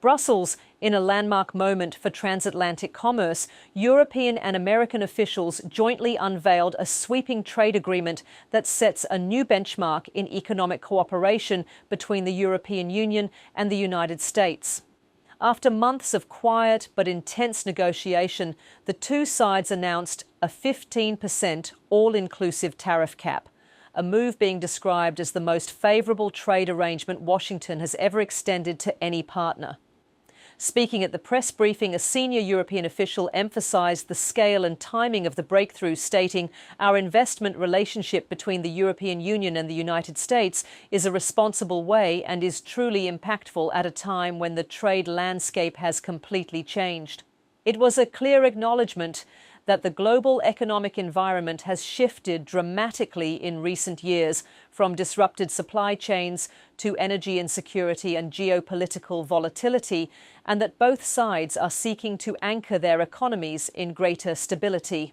Brussels, in a landmark moment for transatlantic commerce, European and American officials jointly unveiled a sweeping trade agreement that sets a new benchmark in economic cooperation between the European Union and the United States. After months of quiet but intense negotiation, the two sides announced a 15% all-inclusive tariff cap, a move being described as the most favourable trade arrangement Washington has ever extended to any partner. Speaking at the press briefing, a senior European official emphasised the scale and timing of the breakthrough, stating, "Our investment relationship between the European Union and the United States is a responsible way and is truly impactful at a time when the trade landscape has completely changed." It was a clear acknowledgement that the global economic environment has shifted dramatically in recent years, from disrupted supply chains to energy insecurity and geopolitical volatility, and that both sides are seeking to anchor their economies in greater stability.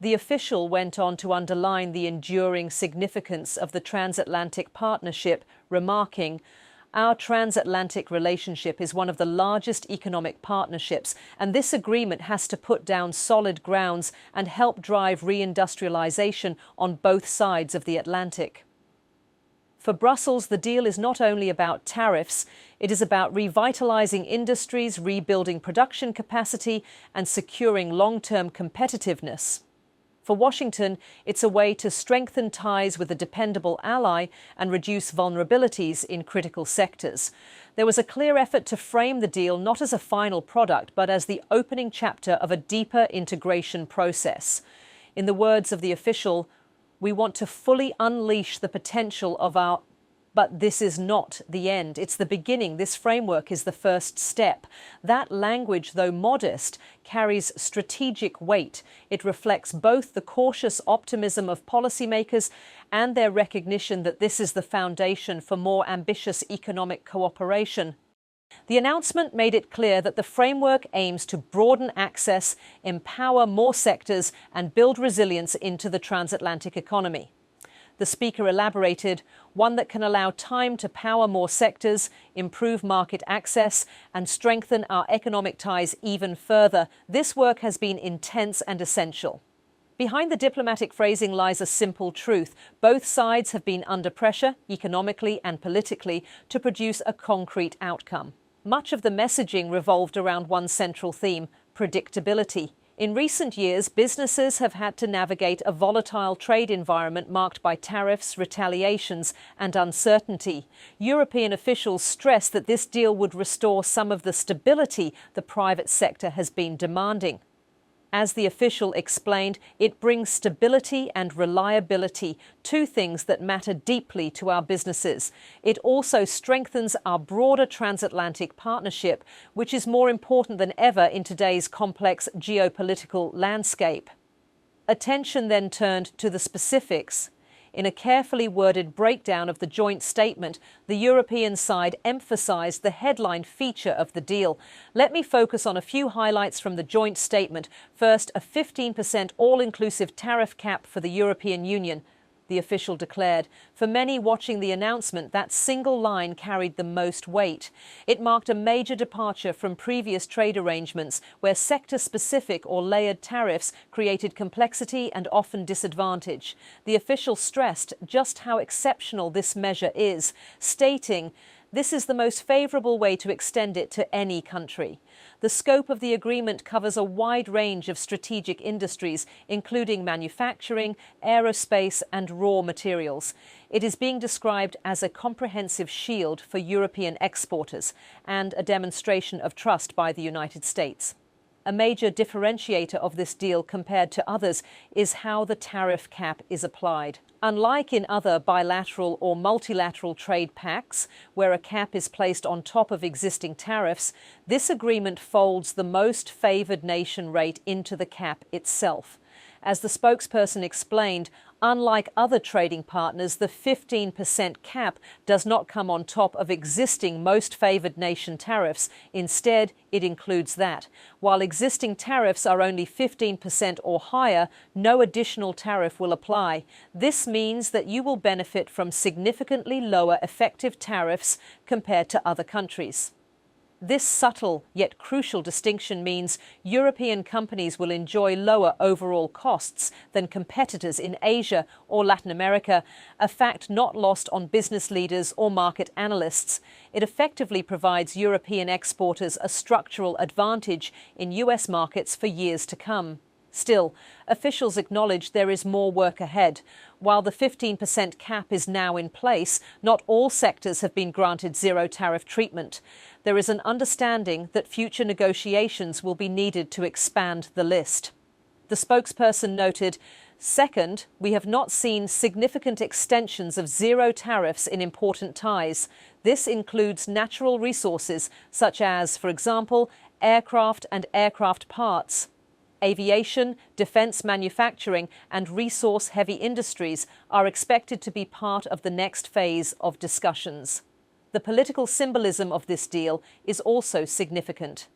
The official went on to underline the enduring significance of the transatlantic partnership, remarking, "Our transatlantic relationship is one of the largest economic partnerships, and this agreement has to put down solid grounds and help drive re-industrialization on both sides of the Atlantic." For Brussels, the deal is not only about tariffs, it is about revitalizing industries, rebuilding production capacity, and securing long-term competitiveness. For Washington, it's a way to strengthen ties with a dependable ally and reduce vulnerabilities in critical sectors. There was a clear effort to frame the deal not as a final product, but as the opening chapter of a deeper integration process. In the words of the official, "We want to fully unleash the potential of our..." But this is not the end. It's the beginning. This framework is the first step. That language, though modest, carries strategic weight. It reflects both the cautious optimism of policymakers and their recognition that this is the foundation for more ambitious economic cooperation. The announcement made it clear that the framework aims to broaden access, empower more sectors, and build resilience into the transatlantic economy. The speaker elaborated, "One that can allow time to power more sectors, improve market access, and strengthen our economic ties even further. This work has been intense and essential." Behind the diplomatic phrasing lies a simple truth. Both sides have been under pressure, economically and politically, to produce a concrete outcome. Much of the messaging revolved around one central theme: predictability. In recent years, businesses have had to navigate a volatile trade environment marked by tariffs, retaliations, and uncertainty. European officials stressed that this deal would restore some of the stability the private sector has been demanding. As the official explained, it brings stability and reliability, two things that matter deeply to our businesses. It also strengthens our broader transatlantic partnership, which is more important than ever in today's complex geopolitical landscape. Attention then turned to the specifics. In a carefully worded breakdown of the joint statement, the European side emphasised the headline feature of the deal. Let me focus on a few highlights from the joint statement. First, a 15% all-inclusive tariff cap for the European Union, the official declared. For many watching the announcement, that single line carried the most weight. It marked a major departure from previous trade arrangements where sector-specific or layered tariffs created complexity and often disadvantage. The official stressed just how exceptional this measure is, stating, "This is the most favourable way to extend it to any country." The scope of the agreement covers a wide range of strategic industries, including manufacturing, aerospace, and raw materials. It is being described as a comprehensive shield for European exporters and a demonstration of trust by the United States. A major differentiator of this deal compared to others is how the tariff cap is applied. Unlike in other bilateral or multilateral trade pacts, where a cap is placed on top of existing tariffs, this agreement folds the most favoured nation rate into the cap itself. As the spokesperson explained, unlike other trading partners, the 15% cap does not come on top of existing most favoured nation tariffs. Instead, it includes that. While existing tariffs are only 15% or higher, no additional tariff will apply. This means that you will benefit from significantly lower effective tariffs compared to other countries. This subtle yet crucial distinction means European companies will enjoy lower overall costs than competitors in Asia or Latin America, a fact not lost on business leaders or market analysts. It effectively provides European exporters a structural advantage in US markets for years to come. Still, officials acknowledge there is more work ahead. While the 15% cap is now in place, not all sectors have been granted zero tariff treatment. There is an understanding that future negotiations will be needed to expand the list. The spokesperson noted, "Second, we have not seen significant extensions of zero tariffs in important ties. This includes natural resources such as, for example, aircraft and aircraft parts. Aviation, defence manufacturing and resource-heavy industries are expected to be part of the next phase of discussions." The political symbolism of this deal is also significant.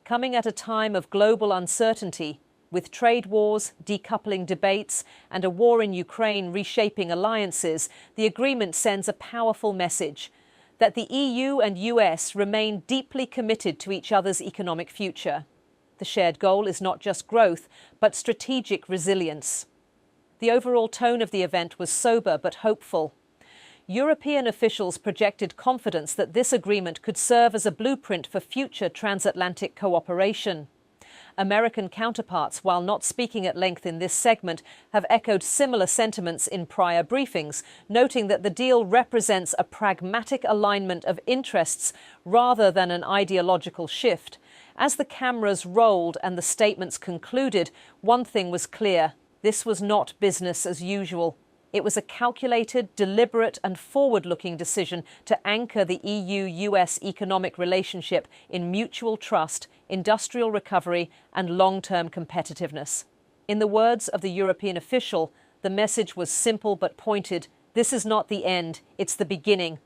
Coming at a time of global uncertainty, with trade wars, decoupling debates and a war in Ukraine reshaping alliances, the agreement sends a powerful message that the EU and US remain deeply committed to each other's economic future. The shared goal is not just growth, but strategic resilience. The overall tone of the event was sober but hopeful. European officials projected confidence that this agreement could serve as a blueprint for future transatlantic cooperation. American counterparts, while not speaking at length in this segment, have echoed similar sentiments in prior briefings, noting that the deal represents a pragmatic alignment of interests rather than an ideological shift. As the cameras rolled and the statements concluded, one thing was clear: this was not business as usual. It was a calculated, deliberate and forward-looking decision to anchor the EU-US economic relationship in mutual trust, industrial recovery and long-term competitiveness. In the words of the European official, the message was simple but pointed: this is not the end, it's the beginning